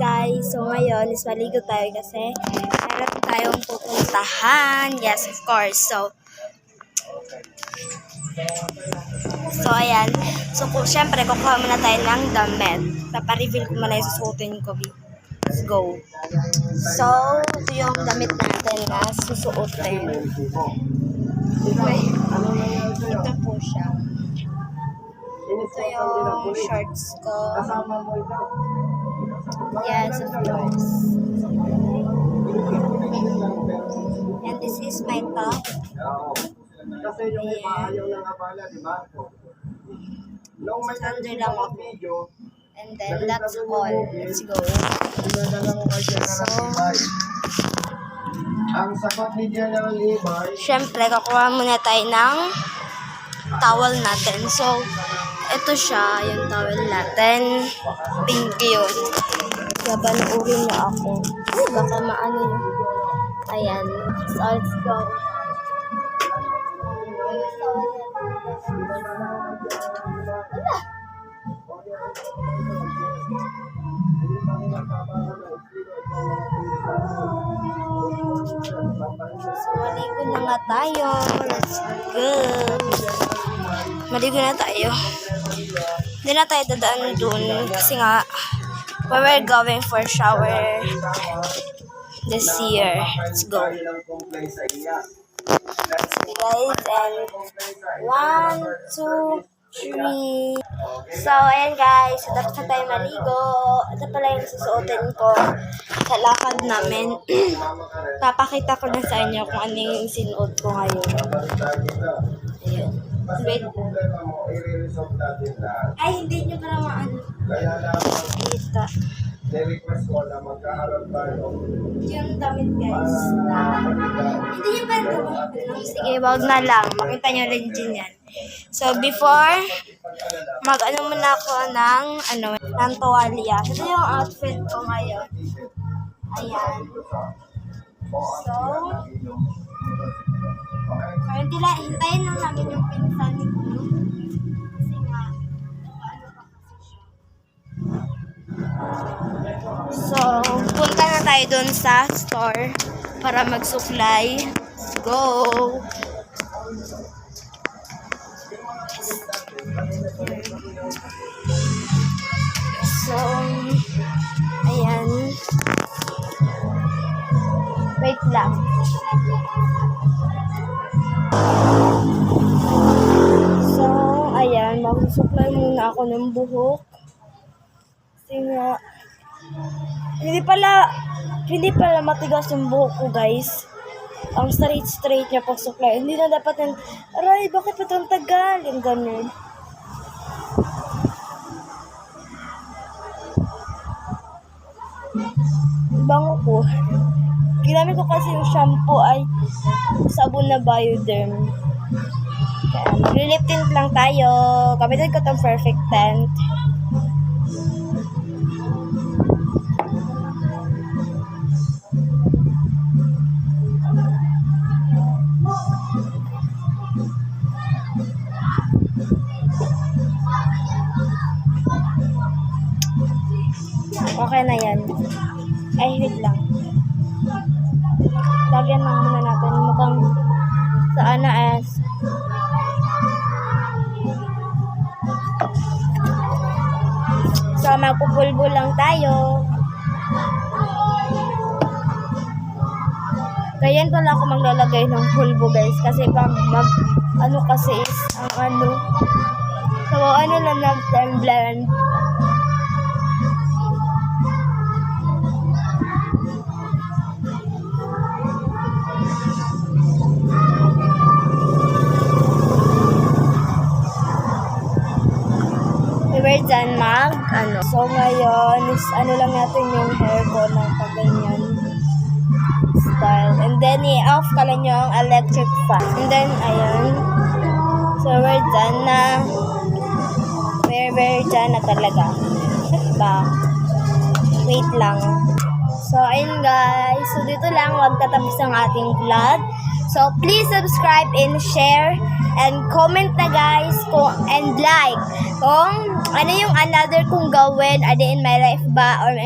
guys, so ngayon is maligo tayo kasi meron tayong pupuntahan. Yes, of course. So ayan. So syempre kukuha muna tayo ng damit. Papareveal ko muna yung susuotin ko. Let's go. So ito yung damit natin na susuotin. Ito po siya. Ito yung shorts ko. Yes, of course. And this is my top. Kasi yung iba ayaw ng abala, di ba? Nung may Under lang ako. video, And then that's all. Let's go. dinadala ko kasi ang sapat ni General Levi. Siyempre, kukuha muna tayo ng towel natin. So, ito siya, yung towel natin. Pink yun. Gabanuurin na ako. Ay, baka maano yun. Ayan. So, let's go. Wala. So, maligo na nga tayo. Let's go. Maligo na tayo. Hindi na tayo dadaan dun kasi nga we're going for shower this year. Let's go. Guys, and 1, 2, 3. So, ayan guys. Tapos na tayo maligo. Ito pala yung susuotin ko sa lakad namin. Papakita ko na sa inyo kung ano yung sinuot ko ngayon. Ayan. Wait. Ay, hindi nyo pala maano. Kita. Request ko na magkaharap tayo. Yung damit guys. Hindi nyo pala ito. Sige, wag na lang. Makita nyo rin din yan. So, before, mag-ano muna ako ng tuwalya. Ito yung outfit ko ngayon. Ayan. So, hintayin lang namin yung pinsan ni Kuya. Kasi nga, ano pa kasi siya. So, punta na tayo dun sa store para magsuklay. Let's go! So, ayan. Wait lang. So, ayan. Magsusuklay muna ako ng buhok. Kasi nga, hindi pala matigas yung buhok ko, guys. Ang straight niya pag suklay. Hindi na dapat yung, aray, bakit pa itong tagal? Yung ganun. Bango ko. Ginamit ko kasi yung shampoo ay sabon na Bioderm. Kaya mag-lip tint lang tayo. Gamitin ko itong Perfect Tint. Okay na yan. Ay, wait lang. Lagyan lang muna natin. Mukhang saan na as. So, magpupulbo lang tayo. Ganyan pala ako maglalagay ng pulbo, guys. Kasi pag kasi is ang So, lang nag-blend. We're done So, ngayon is lang natin yung hair ko ng pagganyan style. And then, i-off ka lang yung electric fan. And then, ayun. So, we're done na. We're done na talaga. Diba? Wait lang. So, ayun guys. So, dito lang magtatapos ang ating vlog. So, please subscribe and share and comment na guys and like kung ano yung another kong gawin, ano in my life ba or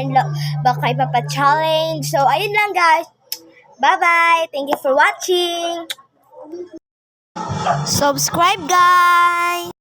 baka ipapa-challenge. So, ayun lang guys. Bye-bye. Thank you for watching. Subscribe guys.